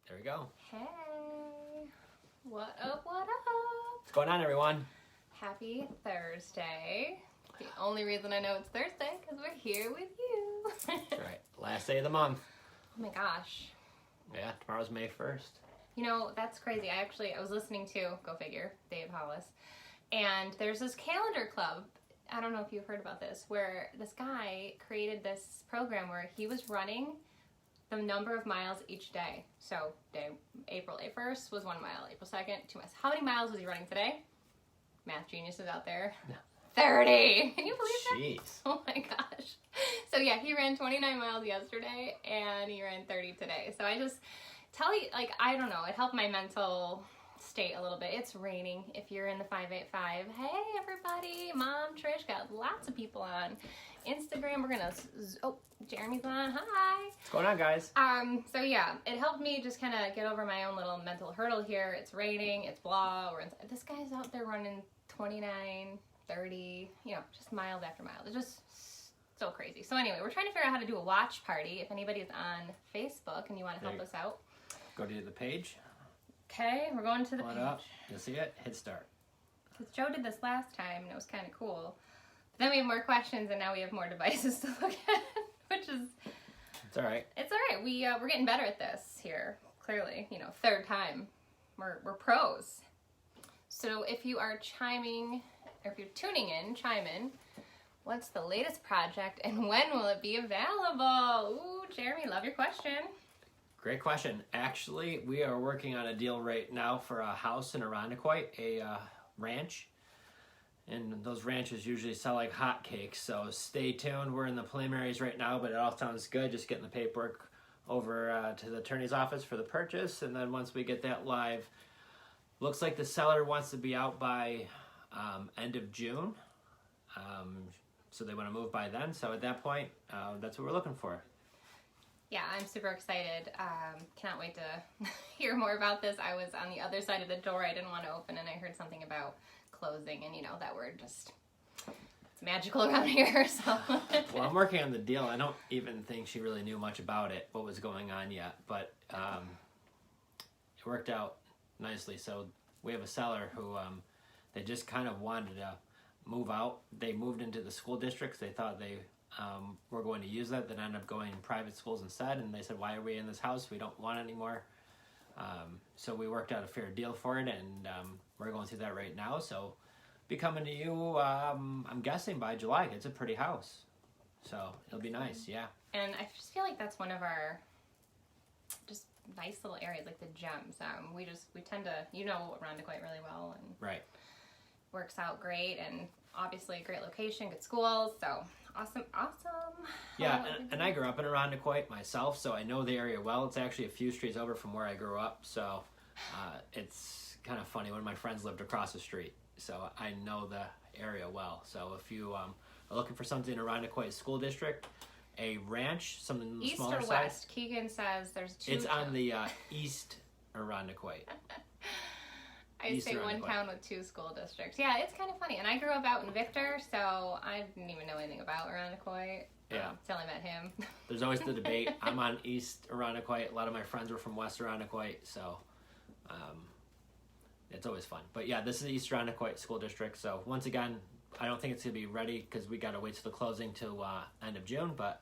There we go. Hey, what up, what up? What's going on, everyone? Happy Thursday. The only reason I know it's Thursday because we're here with you. That's right. Last day of the month. Oh my gosh. Yeah, tomorrow's May 1st. You know, that's crazy. I was listening to, go figure, Dave Hollis, and there's this calendar club. I don't know if you've heard about this, where this guy created this program where he was running the number of miles each day. So April 1st was 1 mile, April 2nd, 2 miles. How many miles was he running today? Math geniuses out there. No. 30. Can you believe that? Jeez. Oh my gosh. So yeah, he ran 29 miles yesterday and he ran 30 today. So I just tell you, like, I don't know, it helped my mental state a little bit. It's raining. If you're in the 585, hey everybody, Mom Trish got lots of people on Instagram. We're gonna, Jeremy's on, hi. What's going on, guys? So yeah, it helped me just kind of get over my own little mental hurdle here. It's raining, it's blah, this guy's out there running 29, 30, you know, just miles after miles. It's just so crazy. So anyway, we're trying to figure out how to do a watch party. If anybody's on Facebook and you want to help us out. Go to the page. Okay, we're going to the page. Up. You'll see it. Hit start. Because Joe did this last time and it was kind of cool. But then we have more questions and now we have more devices to look at, which is... It's all right. It's all right. We're getting better at this here, clearly. You know, third time. We're pros. So if you are chiming, or if you're tuning in, chime in. What's the latest project and when will it be available? Ooh, Jeremy, love your question. Great question. Actually, we are working on a deal right now for a house in Irondequoit, a ranch. And those ranches usually sell like hotcakes, so stay tuned. We're in the preliminaries right now, but it all sounds good. Just getting the paperwork over to the attorney's office for the purchase, and then once we get that live, looks like the seller wants to be out by end of June. So they want to move by then. So at that point, that's what we're looking for. Yeah, I'm super excited. Cannot wait to hear more about this. I was on the other side of the door. I didn't want to open, and I heard something about closing, and you know, that word just, it's magical around here, so. Well, I'm working on the deal. I don't even think she really knew much about it, what was going on yet, but it worked out nicely. So we have a seller who they just kind of wanted to move out. They moved into the school districts. They thought they were going to use that, then ended up going in private schools instead, and they said, why are we in this house? We don't want it anymore. So we worked out a fair deal for it, and we're going through that right now. So be coming to you, I'm guessing by July. It's a pretty house, so it'll be nice. Yeah. And I just feel like that's one of our just nice little areas, like the gems. We tend to, you know, Irondequoit really well, and right, works out great, and obviously a great location, good schools. So awesome. Yeah, and I grew up in Irondequoit myself, so I know the area well. It's actually a few streets over from where I grew up, so it's kind of funny. One of my friends lived across the street, so I know the area well. So if you are looking for something in Irondequoit School District, a ranch, something East smaller or size. west? Keegan says there's two. It's on the east Irondequoit. I say one town with 2 school districts. Yeah, it's kind of funny. And I grew up out in Victor, so I didn't even know anything about Irondequoit. Yeah. Until I met him. There's always the debate. I'm on East Irondequoit. A lot of my friends were from West Irondequoit, so it's always fun. But yeah, this is the East Irondequoit School District. So once again, I don't think it's going to be ready because we got to wait till the closing till end of June, but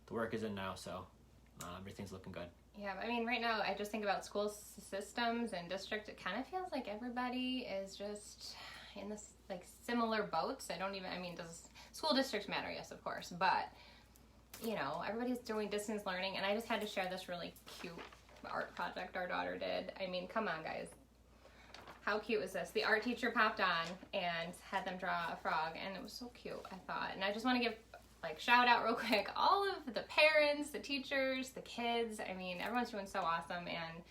the work is in now, so everything's looking good. Yeah, I mean, right now, I just think about school systems and district. It kind of feels like everybody is just in this, like, similar boats. Does school districts matter? Yes, of course. But, you know, everybody's doing distance learning. And I just had to share this really cute art project our daughter did. I mean, come on, guys. How cute was this? The art teacher popped on and had them draw a frog. And it was so cute, I thought. And I just want to give... shout out real quick, all of the parents, the teachers, the kids. I mean, everyone's doing so awesome, and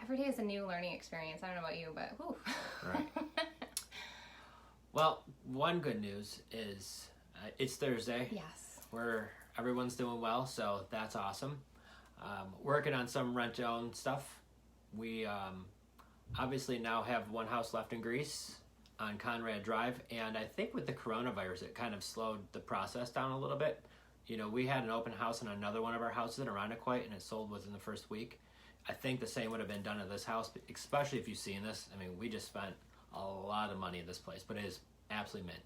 every day is a new learning experience. I don't know about you, but whew. Right. Well, one good news is it's Thursday. Yes. Where everyone's doing well, so that's awesome. Working on some rent-owned stuff. We obviously now have one house left in Greece on Conrad Drive, and I think with the coronavirus it kind of slowed the process down a little bit. we had an open house on another one of our houses in Irondequoit, and it sold within the first week. I think the same would have been done at this house, especially if you've seen this. I mean, we just spent a lot of money in this place, but it is absolutely mint.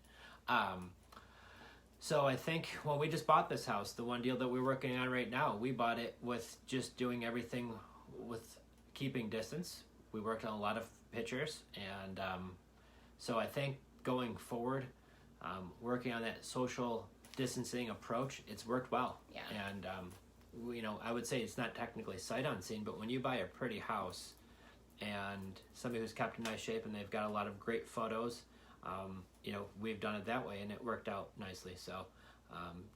So I think when we just bought this house, the one deal that we're working on right now, we bought it with just doing everything with keeping distance. We worked on a lot of pictures, and so I think going forward, working on that social distancing approach, it's worked well. Yeah. And I would say it's not technically sight unseen, but when you buy a pretty house and somebody who's kept in nice shape and they've got a lot of great photos, we've done it that way, and it worked out nicely. So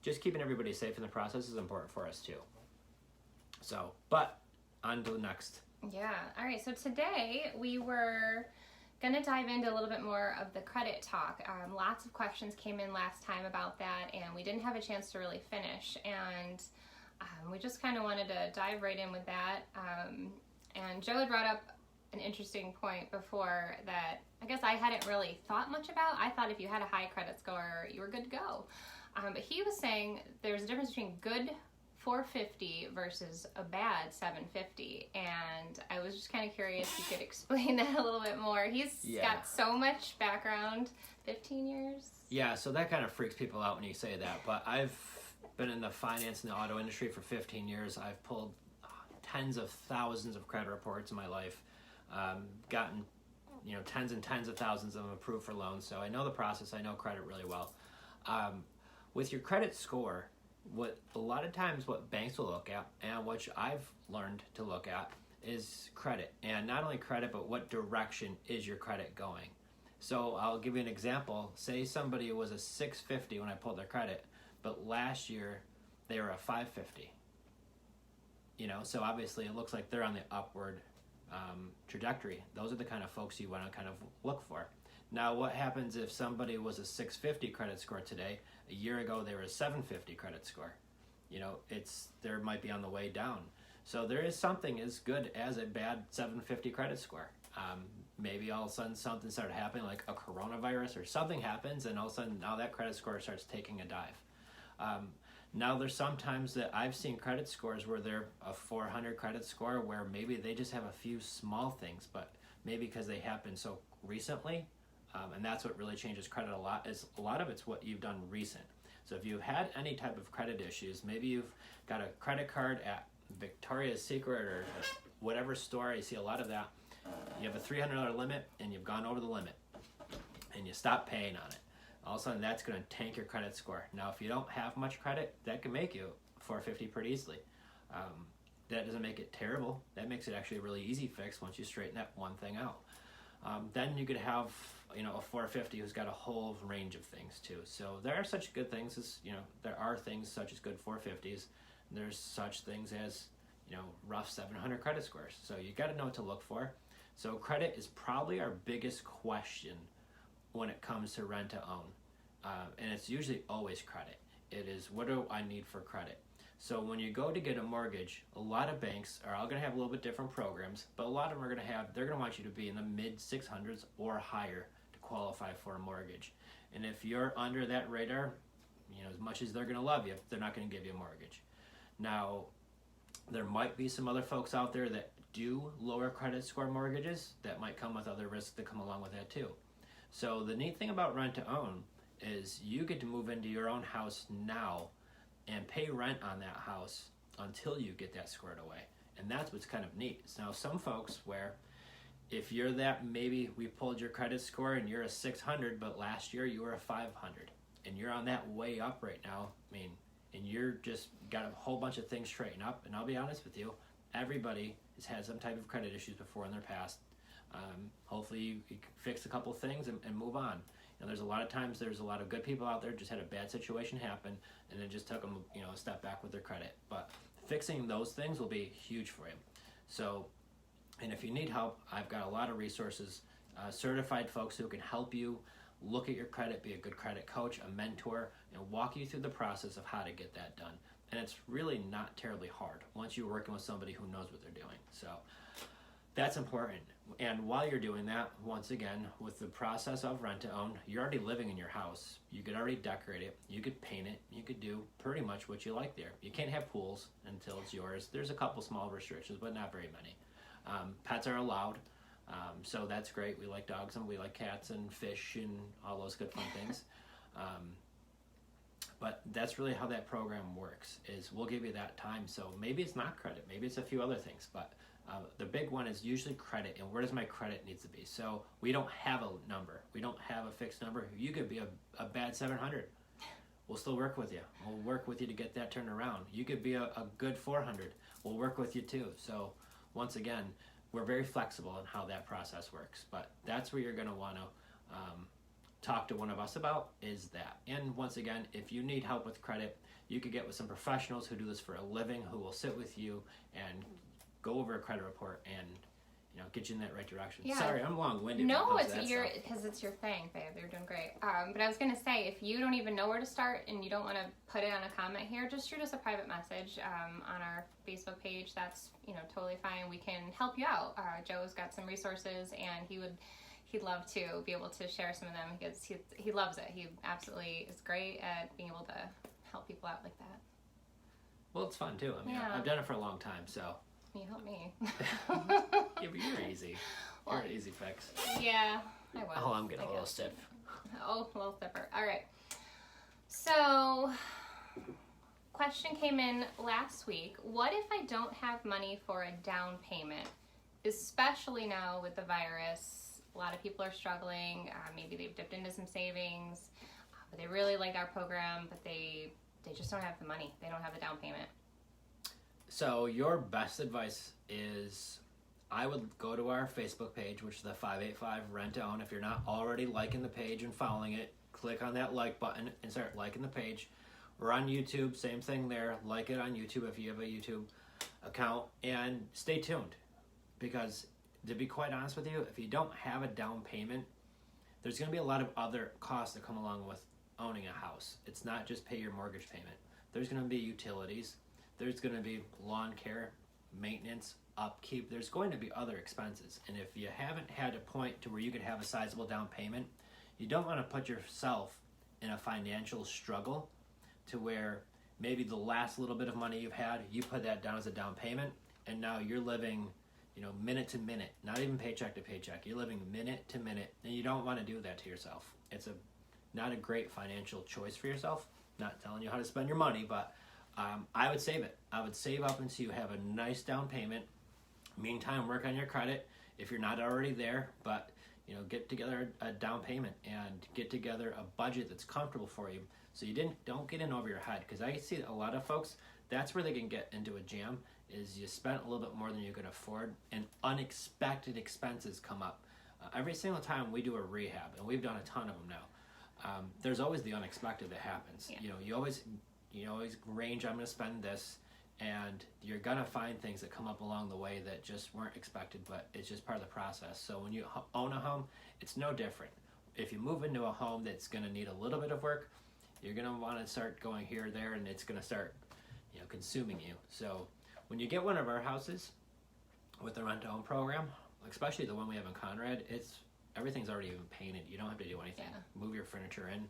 just keeping everybody safe in the process is important for us too. So, but on to the next. Yeah. All right. So today we were going to dive into a little bit more of the credit talk. Lots of questions came in last time about that, and we didn't have a chance to really finish. And we just kind of wanted to dive right in with that. And Joe had brought up an interesting point before that I guess I hadn't really thought much about. I thought if you had a high credit score, you were good to go. But he was saying there's a difference between good 450 versus a bad 750, and I was just kind of curious if you could explain that a little bit more. He's got so much background, 15 years. Yeah, so that kind of freaks people out when you say that, but I've been in the finance and the auto industry for 15 years. I've pulled tens of thousands of credit reports in my life, gotten tens and tens of thousands of them approved for loans, so I know the process. I know credit really well. With your credit score, what a lot of times what banks will look at, and which I've learned to look at, is credit. And not only credit, but what direction is your credit going. So I'll give you an example. Say somebody was a 650 when I pulled their credit, but last year they were a 550. So obviously it looks like they're on the upward trajectory. Those are the kind of folks you want to kind of look for. Now, what happens if somebody was a 650 credit score today? A year ago, they were a 750 credit score. There might be on the way down. So there is something as good as a bad 750 credit score. Maybe all of a sudden something started happening, like a coronavirus or something happens, and all of a sudden now that credit score starts taking a dive. Now there's sometimes that I've seen credit scores where they're a 400 credit score where maybe they just have a few small things, but maybe because they happen so recently. And that's what really changes credit a lot, is a lot of it's what you've done recent. So if you've had any type of credit issues, maybe you've got a credit card at Victoria's Secret or whatever store, you see a lot of that. You have a $300 limit and you've gone over the limit and you stop paying on it. All of a sudden that's going to tank your credit score. Now if you don't have much credit, that can make you 450 pretty easily. That doesn't make it terrible. That makes it actually a really easy fix once you straighten that one thing out. Then you could have a 450 who's got a whole range of things too. So there are such good things as, there are things such as good 450s. There's such things as, rough 700 credit scores. So you got to know what to look for. So credit is probably our biggest question when it comes to rent to own. And it's usually always credit. It is, what do I need for credit? So when you go to get a mortgage, a lot of banks are all going to have a little bit different programs, but a lot of them are they're going to want you to be in the mid 600s or higher to qualify for a mortgage. And if you're under that radar, as much as they're going to love you, they're not going to give you a mortgage. Now, there might be some other folks out there that do lower credit score mortgages that might come with other risks that come along with that too. So the neat thing about rent to own is you get to move into your own house now and pay rent on that house until you get that squared away. And that's what's kind of neat. Now, some folks where if you're that, maybe we pulled your credit score and you're a 600, but last year you were a 500, and you're on that way up right now, and you're just got a whole bunch of things straightened up. And I'll be honest with you, everybody has had some type of credit issues before in their past. Hopefully you fix a couple things and move on. There's a lot of times there's a lot of good people out there just had a bad situation happen and it just took them a step back with their credit. But fixing those things will be huge for you. So, and if you need help, I've got a lot of resources, certified folks who can help you look at your credit, be a good credit coach, a mentor, walk you through the process of how to get that done. And it's really not terribly hard once you're working with somebody who knows what they're doing. So That's important. And while you're doing that, once again, with the process of rent to own, you're already living in your house. You could already decorate it. You could paint it. You could do pretty much what you like there. You can't have pools until it's yours. There's a couple small restrictions, but not very many. Pets are allowed, so that's great. We like dogs and we like cats and fish and all those good fun things. But that's really how that program works, is we'll give you that time. So maybe it's not credit. Maybe it's a few other things, but the big one is usually credit, and where does my credit needs to be? So we don't have a number. We don't have a fixed number. You could be a bad 700. We'll still work with you. We'll work with you to get that turned around. You could be a good 400. We'll work with you too. So once again, we're very flexible on how that process works. But that's where you're going to want to talk to one of us about, is that. And once again, if you need help with credit, you could get with some professionals who do this for a living, who will sit with you and go over a credit report and get you in that right direction. Yeah. Sorry, I'm long-winded. No, it's because it's your thing, babe. You're doing great. But I was gonna say, if you don't even know where to start and you don't want to put it on a comment here, just shoot us a private message on our Facebook page. That's totally fine. We can help you out. Joe's got some resources, and he'd love to be able to share some of them, because he loves it. He absolutely is great at being able to help people out like that. Well, it's fun too. I mean, I've done it for a long time, so. You help me. Yeah, but you're easy. You're an easy fix. Yeah, I was. Oh, I'm getting a little stiff. Oh, a little stiffer. All right. So, question came in last week. What if I don't have money for a down payment? Especially now with the virus, a lot of people are struggling. Maybe they've dipped into some savings, but they really like our program, but they just don't have the money. They don't have the down payment. So your best advice is, I would go to our Facebook page, which is the 585 Rent to Own. If you're not already liking the page and following it, click on that like button and start liking the page. We're on YouTube, same thing there. Like it on YouTube if you have a YouTube account, and stay tuned, because to be quite honest with you, if you don't have a down payment, there's going to be a lot of other costs that come along with owning a house. It's not just pay your mortgage payment. There's going to be utilities. There's going to be lawn care, maintenance, upkeep. There's going to be other expenses. And if you haven't had a point to where you could have a sizable down payment, you don't want to put yourself in a financial struggle to where maybe the last little bit of money you've had, you put that down as a down payment, and now you're living, minute to minute, not even paycheck to paycheck. You're living minute to minute, and you don't want to do that to yourself. It's not a great financial choice for yourself. Not telling you how to spend your money, but I would save it. I would save up until you have a nice down payment. Meantime, work on your credit if you're not already there, but get together a down payment and get together a budget that's comfortable for you, so you don't get in over your head. Because I see a lot of folks, that's where they can get into a jam, is you spent a little bit more than you could afford, and unexpected expenses come up. Every single time we do a rehab, and we've done a ton of them now, there's always the unexpected that happens. Yeah. You always range, I'm going to spend this, and you're going to find things that come up along the way that just weren't expected, but it's just part of the process. So when you own a home, it's no different. If you move into a home that's going to need a little bit of work, you're going to want to start going here or there, and it's going to start consuming you. So when you get one of our houses with the rent-to-own program, especially the one we have in Conrad, everything's already even painted. You don't have to do anything. Yeah. Move your furniture in,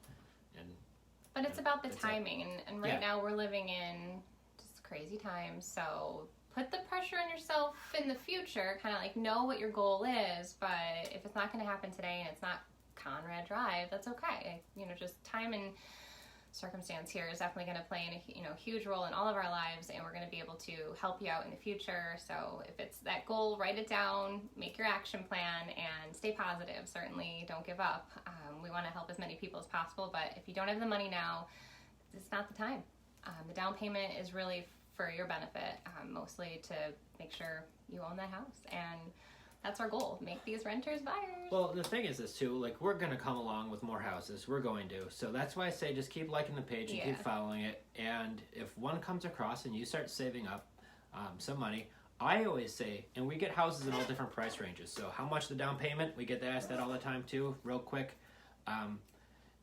but it's about the timing, and right now we're living in just crazy times, so put the pressure on yourself in the future, kind of like know what your goal is, but if it's not going to happen today and it's not Conrad Drive, that's okay. Just time and circumstance here is definitely going to play in a huge role in all of our lives, and we're going to be able to help you out in the future. So if it's that goal, write it down, make your action plan, and stay positive. Certainly don't give up. We want to help as many people as possible, but if you don't have the money now, it's not the time. The down payment is really for your benefit, mostly to make sure you own that house, and that's our goal. Make these renters buyers. Well, the thing is this too, we're going to come along with more houses. We're going to. So that's why I say just keep liking the page and keep following it. And if one comes across and you start saving up some money, I always say, and we get houses in all different price ranges. So how much the down payment? We get asked that all the time too, real quick.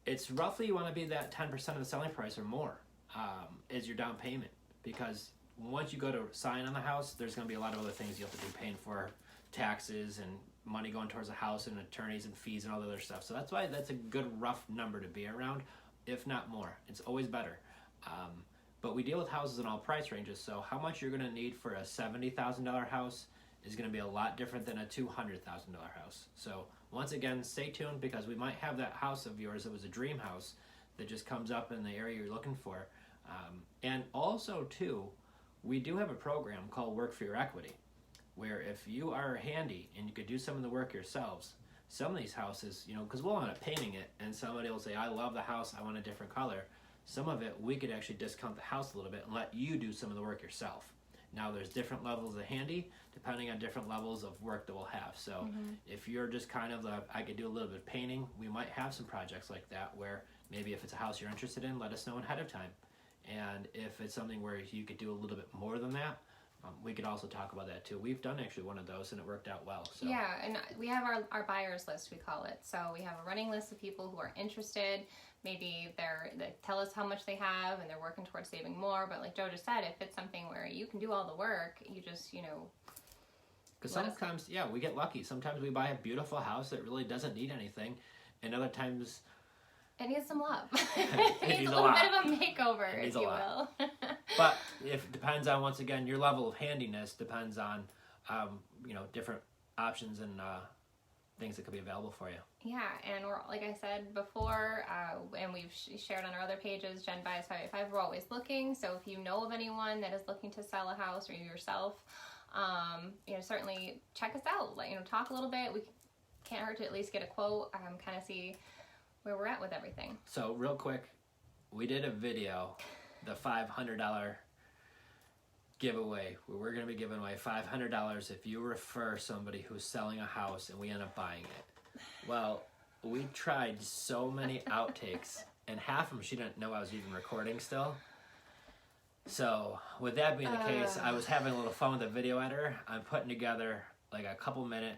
It's roughly, you want to be that 10% of the selling price or more is your down payment. Because once you go to sign on the house, there's going to be a lot of other things you have to be paying for, taxes and money going towards the house and attorneys and fees and all the other stuff. So that's why that's a good rough number to be around, if not more. It's always better. But we deal with houses in all price ranges, so how much you're going to need for a $70,000 house is going to be a lot different than a $200,000 house. So once again, stay tuned, because we might have that house of yours that was a dream house that just comes up in the area you're looking for. And also, too, we do have a program called Work for Your Equity, where if you are handy and you could do some of the work yourselves, some of these houses, because we'll end up painting it, and somebody will say, I love the house, I want a different color. Some of it, we could actually discount the house a little bit and let you do some of the work yourself. Now, there's different levels of handy, depending on different levels of work that we'll have. So if you're just kind of I could do a little bit of painting, we might have some projects like that where maybe if it's a house you're interested in, let us know ahead of time. And if it's something where you could do a little bit more than that, we could also talk about that too. We've done actually one of those and it worked out well. So. Yeah, and we have our buyers list, we call it. So we have a running list of people who are interested. Maybe they tell us how much they have and they're working towards saving more. But like Joe just said, if it's something where you can do all the work, you just, Because sometimes, we get lucky. Sometimes we buy a beautiful house that really doesn't need anything. And other times... It needs some love. It needs a little bit of a makeover, if you will. But it depends on, once again, your level of handiness depends on, different options and things that could be available for you. Yeah, and we're, like I said before, and we've shared on our other pages, Jen Buys 585, we're always looking. So if you know of anyone that is looking to sell a house, or you yourself, certainly check us out. Talk a little bit. We can't hurt to at least get a quote, kind of see where we're at with everything. So real quick, we did a video, the $500 giveaway, where we're going to be giving away $500 if you refer somebody who's selling a house and we end up buying it. Well, we tried so many outtakes, and half of them she didn't know I was even recording still. So with that being the case, I was having a little fun with the video editor. I'm putting together like a couple minute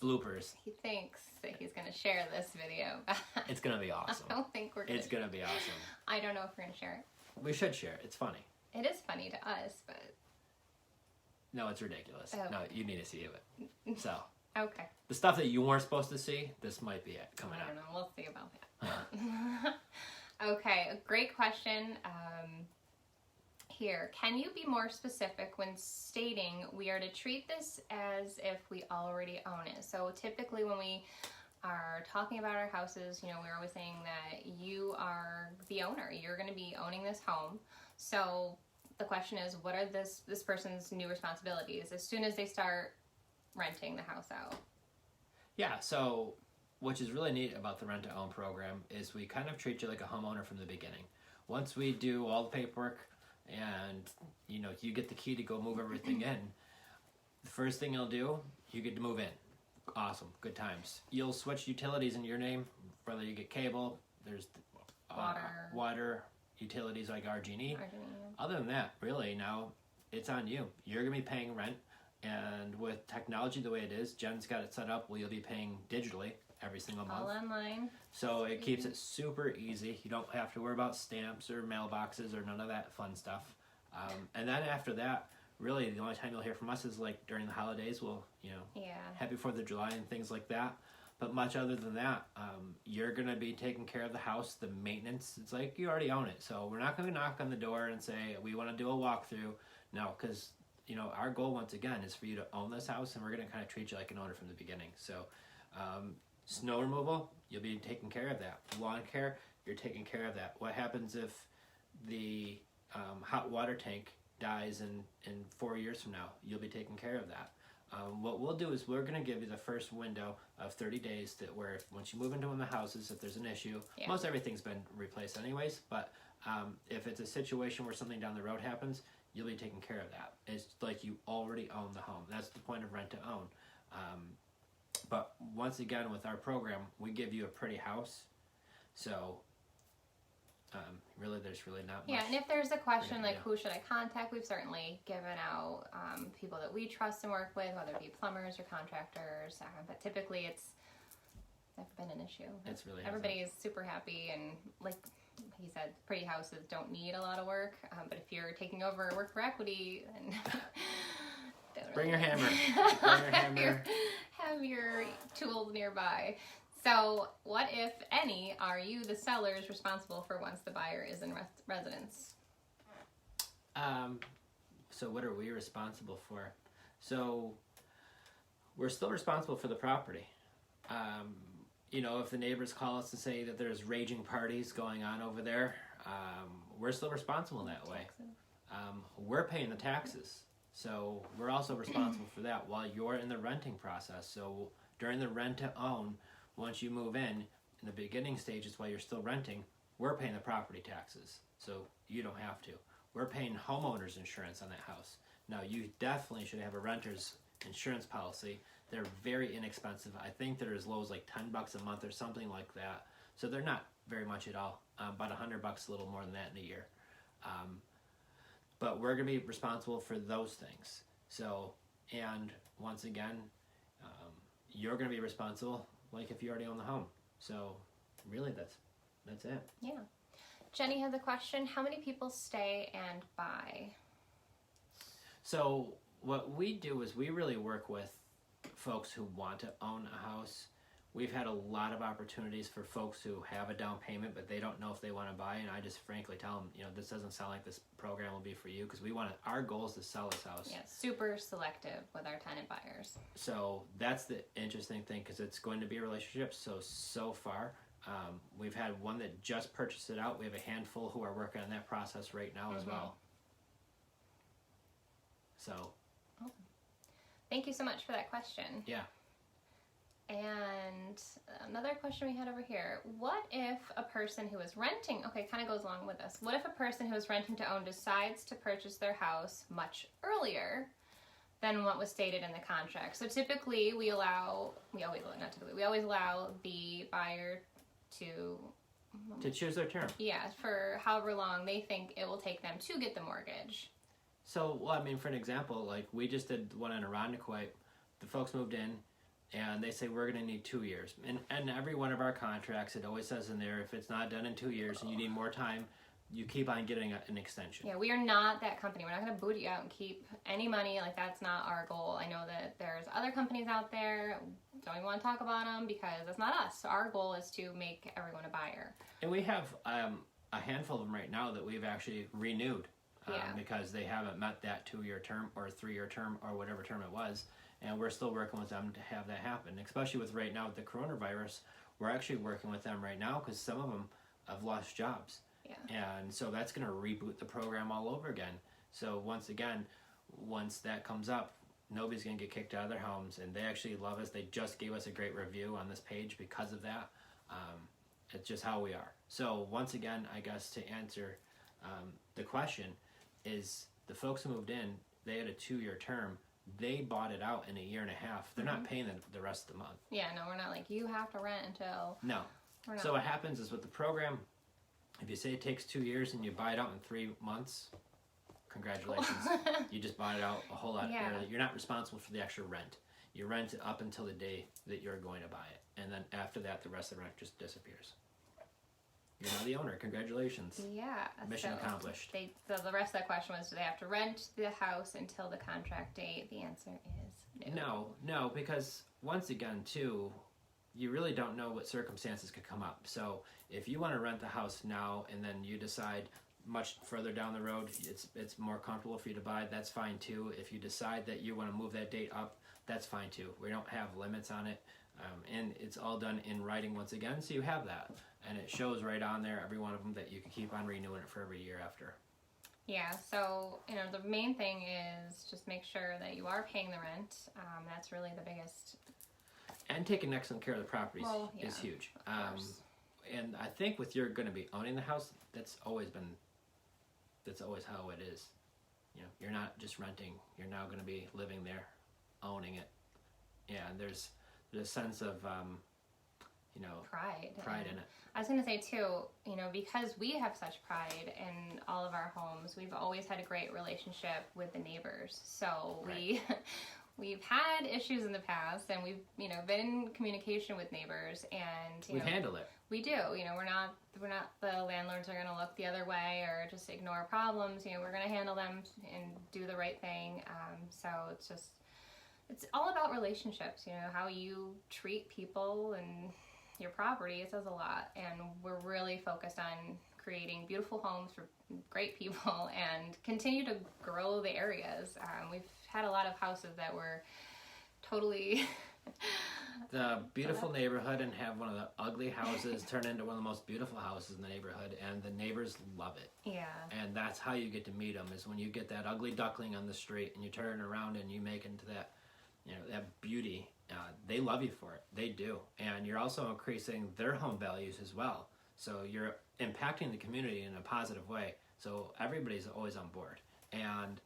bloopers. He thinks that he's going to share this video. It's going to be awesome. I don't think we're going to. It's going to be awesome. I don't know if we're going to share it. We should share it. It's funny. It is funny to us, but... No, it's ridiculous. Oh. No, you need to see it. So... Okay. The stuff that you weren't supposed to see, this might be it coming out. I don't know. We'll see about that. Okay, a great question. Here, can you be more specific when stating we are to treat this as if we already own it? So typically when we are talking about our houses, we're always saying that you are the owner. You're going to be owning this home. So the question is, what are this person's new responsibilities as soon as they start renting the house out? Yeah, so which is really neat about the rent-to-own program is we kind of treat you like a homeowner from the beginning. Once we do all the paperwork and you get the key to go move everything in, the first thing you'll do, you get to move in. Awesome, good times. You'll switch utilities in your name, whether you get cable, there's water utilities like RG&E. Other than that, really, now it's on you. You're going to be paying rent. And with technology the way it is, Jen's got it set up where you'll be paying digitally every single month. All online. So it keeps it super easy. You don't have to worry about stamps or mailboxes or none of that fun stuff. And then after that, really the only time you'll hear from us is like during the holidays. We'll, Happy 4th of July and things like that. But much other than that, you're going to be taking care of the house, the maintenance. It's like you already own it. So we're not going to knock on the door and say, we want to do a walkthrough. No, because... our goal, once again, is for you to own this house, and we're going to kind of treat you like an owner from the beginning. So, snow removal, you'll be taking care of that. Lawn care, you're taking care of that. What happens if the hot water tank dies in 4 years from now? You'll be taking care of that. What we'll do is we're going to give you the first window of 30 days where once you move into one of the houses, if there's an issue, most everything's been replaced anyways, but if it's a situation where something down the road happens, you'll be taking care of that. It's like you already own the home. That's the point of rent to own. But once again, with our program, we give you a pretty house. So really, there's really not much. Yeah, and if there's a question like who should I contact, we've certainly given out people that we trust and work with, whether it be plumbers or contractors. But typically, it's never been an issue. It's really everybody is super happy, and like he said pretty houses don't need a lot of work, but if you're taking over work for equity, then Bring your hammer. Bring your hammer. Have your tools nearby. So, what, if any, are you, the sellers, responsible for once the buyer is in residence? So what are we responsible for? So we're still responsible for the property. You know, if the neighbors call us and say that there's raging parties going on over there, we're still responsible in that way. We're paying the taxes. So we're also responsible for that while you're in the renting process. So during the rent to own, once you move in the beginning stages while you're still renting, we're paying the property taxes. So you don't have to. We're paying homeowners insurance on that house. Now, you definitely should have a renter's insurance policy. They're very inexpensive. I think they're as low as like $10 a month or something like that. So they're not very much at all. About $100, a little more than that in a year. But we're going to be responsible for those things. So, and once again, you're going to be responsible like if you already own the home. So, really, that's it. Yeah. Jenny has a question. How many people stay and buy? So what we do is we really work with folks who want to own a house. We've had a lot of opportunities for folks who have a down payment, but they don't know if they want to buy. And I just frankly tell them, you know, this doesn't sound like this program will be for you, because our goal is to sell this house. Yeah, super selective with our tenant buyers. So that's the interesting thing, because it's going to be a relationship. So far, we've had one that just purchased it out. We have a handful who are working on that process right now as well. So. Oh. Thank you so much for that question. Yeah. And another question we had over here. What if a person who is renting, kind of goes along with this. What if a person who is renting to own decides to purchase their house much earlier than what was stated in the contract? So typically we always allow the buyer to choose their term. Yeah, for however long they think it will take them to get the mortgage. So, well, I mean, for an example, like we just did one in Irondequoit. The folks moved in, and they say we're going to need 2 years. And every one of our contracts, it always says in there, if it's not done in 2 years and you need more time, you keep on getting an extension. Yeah, we are not that company. We're not going to boot you out and keep any money. Like, that's not our goal. I know that there's other companies out there. Don't even want to talk about them because that's not us. Our goal is to make everyone a buyer. And we have a handful of them right now that we've actually renewed. Because they haven't met that 2-year term or 3-year term or whatever term it was, and we're still working with them to have that happen. Especially with right now with the coronavirus, we're actually working with them right now because some of them have lost jobs. Yeah. And so that's going to reboot the program all over again. So once again, once that comes up, nobody's going to get kicked out of their homes, and they actually love us. They just gave us a great review on this page because of that. It's just how we are. So once again, I guess to answer the question, is the folks who moved in, they had a 2-year term. They bought it out in a year and a half. They're not paying the rest of the month. Yeah, no, we're not like, you have to rent until... No. So what happens is with the program, if you say it takes 2 years and you buy it out in 3 months, congratulations. Cool. You just bought it out a whole lot early. You're not responsible for the extra rent. You rent it up until the day that you're going to buy it. And then after that, the rest of the rent just disappears. You're now the owner. Congratulations. Yeah. Mission accomplished. So the rest of that question was, do they have to rent the house until the contract date? The answer is no. No, because once again, too, you really don't know what circumstances could come up. So if you want to rent the house now and then you decide much further down the road it's more comfortable for you to buy, that's fine too. If you decide that you want to move that date up, that's fine too. We don't have limits on it. And it's all done in writing once again, so you have that. And it shows right on there, every one of them, that you can keep on renewing it for every year after. Yeah, so, the main thing is just make sure that you are paying the rent. That's really the biggest. And taking excellent care of the properties is huge. And I think with you're going to be owning the house, that's always how it is. You're not just renting. You're now going to be living there, owning it. Yeah, and there's a sense of, pride in it. I was going to say, too, because we have such pride in all of our homes, we've always had a great relationship with the neighbors. So we've had issues in the past, and we've, you know, been in communication with neighbors, and We've handled it. we do. You know, we're not the landlords are going to look the other way or just ignore problems. You know, we're going to handle them and do the right thing. So it's all about relationships. You know, how you treat people and your property. It says a lot, and we're really focused on creating beautiful homes for great people and continue to grow the areas. We've had a lot of houses that were totally the beautiful neighborhood and have one of the ugly houses turn into one of the most beautiful houses in the neighborhood, and the neighbors love it. Yeah. And that's how you get to meet them, is when you get that ugly duckling on the street and you turn it around and you make it into that, you know, that beauty. They love you for it. They do. And you're also increasing their home values as well. So you're impacting the community in a positive way. So everybody's always on board. And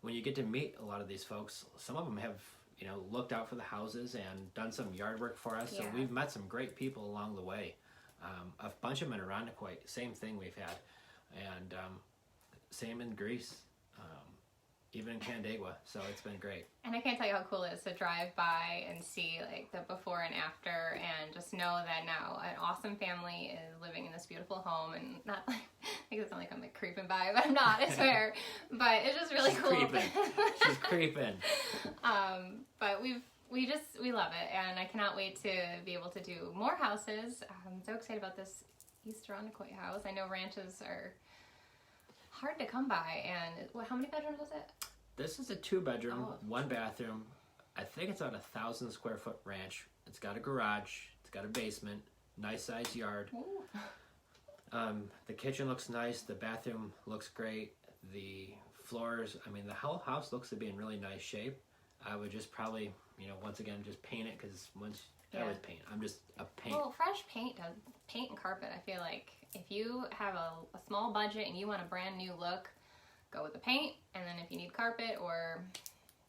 when you get to meet a lot of these folks, some of them have, you know, looked out for the houses and done some yard work for us. Yeah. So we've met some great people along the way. A bunch of them in Irondequoit, same thing we've had. And same in Greece, even in Canandaigua. So it's been great. And I can't tell you how cool it is to drive by and see like the before and after, and just know that now an awesome family is living in this beautiful home, and not like, I think it sounds like I'm like creeping by, but I'm not, I swear. But it's just really cool. Creeping. She's creeping. But we love it, and I cannot wait to be able to do more houses. I'm so excited about this East Irondequoit house. I know ranches are hard to come by, and how many bedrooms was it? This is a 2-bedroom, 1-bathroom. I think it's about 1,000 square foot ranch. It's got a garage. It's got a basement. Nice sized yard. The kitchen looks nice. The bathroom looks great. The floors, I mean, the whole house looks to be in really nice shape. I would just probably, you know, once again, just paint it, because I always paint. I'm just a paint. Well, fresh paint and carpet. I feel like if you have a small budget and you want a brand new look, go with the paint. And then if you need carpet, or,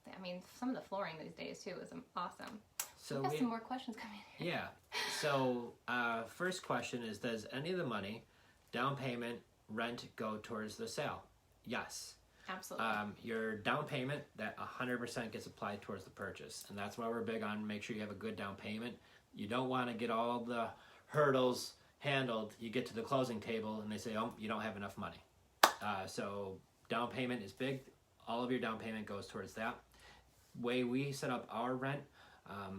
I mean, some of the flooring these days too is awesome. So we have some more questions coming in. Yeah. So first question is, does any of the money, down payment, rent, go towards the sale? Yes. Absolutely. Your down payment, that 100% gets applied towards the purchase. And that's why we're big on make sure you have a good down payment. You don't want to get all the hurdles handled. You get to the closing table and they say, oh, you don't have enough money. So down payment is big. All of your down payment goes towards that. Way we set up our rent,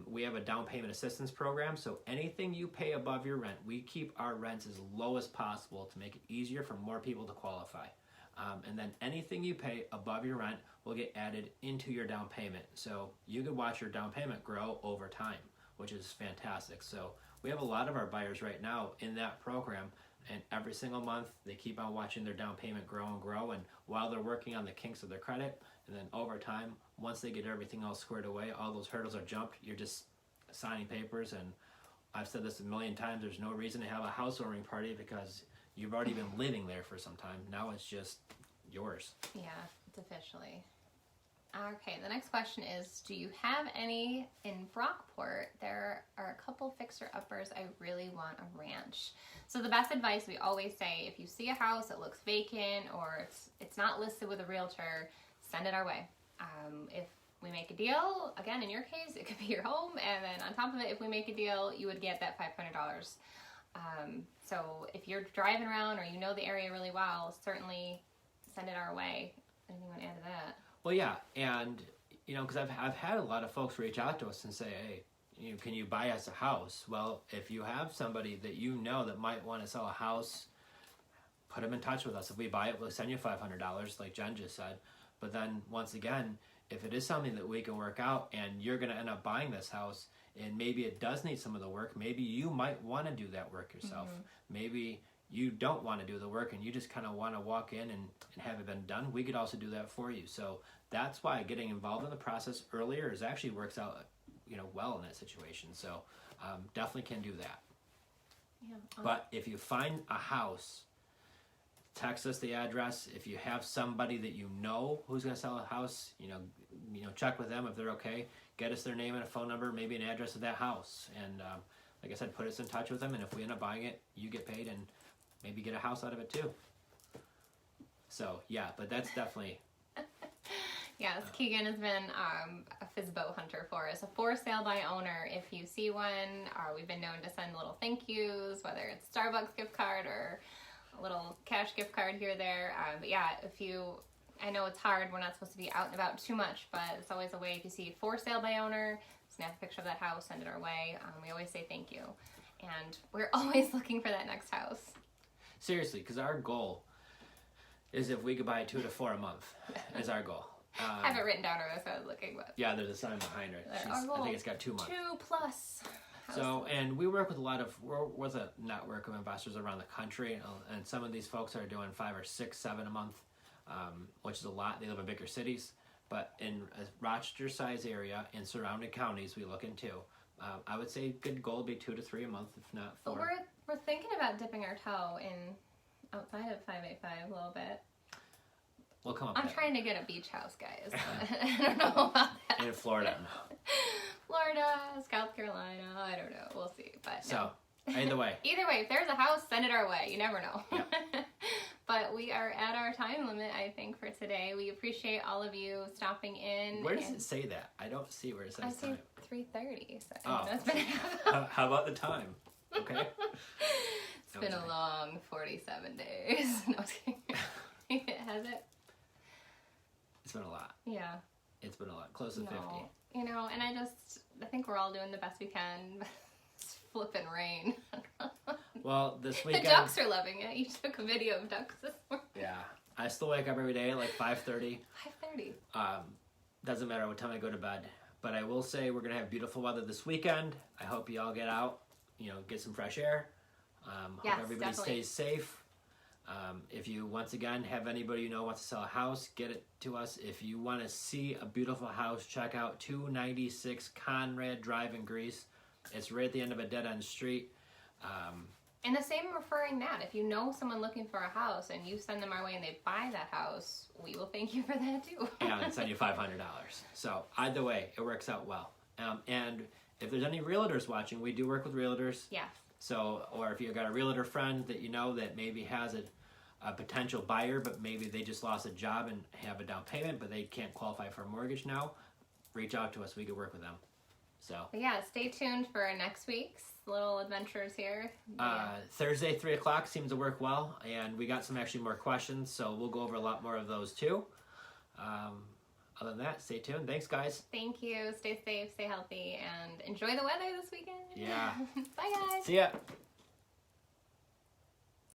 we have a down payment assistance program. So anything you pay above your rent, we keep our rents as low as possible to make it easier for more people to qualify. And then anything you pay above your rent will get added into your down payment. So you could watch your down payment grow over time, which is fantastic. So we have a lot of our buyers right now in that program, and every single month they keep on watching their down payment grow and grow. And while they're working on the kinks of their credit, and then over time, once they get everything all squared away, all those hurdles are jumped, you're just signing papers. And I've said this a million times, there's no reason to have a housewarming party because you've already been living there for some time. Now it's just yours. Yeah, it's officially. Okay, the next question is, do you have any in Brockport? There are a couple fixer-uppers. I really want a ranch. So the best advice we always say, if you see a house that looks vacant or it's not listed with a realtor, send it our way. If we make a deal, again, in your case, it could be your home, and then on top of it, if we make a deal, you would get that $500. So if you're driving around or you know the area really well, certainly send it our way. Anything you want to add to that? Well, yeah, and you know, because I've had a lot of folks reach out to us and say, hey, you know, can you buy us a house? Well, if you have somebody that you know that might want to sell a house, put them in touch with us. If we buy it, we'll send you $500, like Jen just said. But then once again, if it is something that we can work out and you're going to end up buying this house, and maybe it does need some of the work, maybe you might want to do that work yourself. Maybe you don't want to do the work and you just kind of want to walk in and have it been done, we could also do that for you. So that's why getting involved in the process earlier actually works out, you know, well in that situation. So definitely can do that. Yeah. But if you find a house, text us the address. If you have somebody that you know who's going to sell a house, you know, check with them if they're okay. Get us their name and a phone number, maybe an address of that house, and like I said, put us in touch with them. And if we end up buying it, you get paid and maybe get a house out of it too. So yeah, but that's definitely Yes, Keegan has been a FSBO hunter for us, a for sale by owner. If you see one, we've been known to send little thank yous, whether it's Starbucks gift card or a little cash gift card here or there. But yeah, I know it's hard, we're not supposed to be out and about too much, but it's always a way if you see for sale by owner, snap a picture of that house, send it our way. We always say thank you. And we're always looking for that next house. Seriously, because our goal is if we could buy 2 to 4 a month is our goal. I have it written down or so I was looking, but yeah, there's a sign behind her. I think it's got 2 months. 2+ houses. So, and we work with we're with a network of investors around the country, and some of these folks are doing 5 or 6, 7 a month, which is a lot. They live in bigger cities, but in a Rochester size area and surrounding counties, we look into. I would say good goal would be 2 to 3 a month, if not 4. But we're thinking about dipping our toe in outside of 585 a little bit. We'll come up. I'm trying to get a beach house, guys. I don't know about that. In Florida. Florida, South Carolina, I don't know. We'll see. But so, either way, if there's a house, send it our way. You never know. Yep. But we are at our time limit, I think, for today. We appreciate all of you stopping in. Where does it say that? I don't see where it says time. I say 3:30. So oh. That's been how about the time? Okay. It's been a long 47 days. No, I was kidding. Has it? It's been a lot. Yeah. It's been a lot. Close to 50. You know, and I think we're all doing the best we can. It's flipping rain. Well, this weekend... The ducks are loving it. You took a video of ducks this morning. Yeah. I still wake up every day at like 5:30. 5:30. Doesn't matter what time I go to bed. But I will say we're going to have beautiful weather this weekend. I hope you all get out, get some fresh air. Yes, hope everybody definitely. stays safe. If you, once again, have anybody you know wants to sell a house, get it to us. If you want to see a beautiful house, check out 296 Conrad Drive in Greece. It's right at the end of a dead-end street. And the same referring that. If you know someone looking for a house and you send them our way and they buy that house, we will thank you for that too. And send you $500. So either way, it works out well. And if there's any realtors watching, we do work with realtors. Yeah. So, or if you've got a realtor friend that you know that maybe has a potential buyer, but maybe they just lost a job and have a down payment, but they can't qualify for a mortgage now, reach out to us. We could work with them. So. But yeah, stay tuned for next week's little adventures here. Thursday, 3 o'clock seems to work well, and we got some actually more questions, so we'll go over a lot more of those too. Other than that, stay tuned. Thanks, guys. Thank you. Stay safe, stay healthy, and enjoy the weather this weekend. Yeah. Bye, guys. See ya.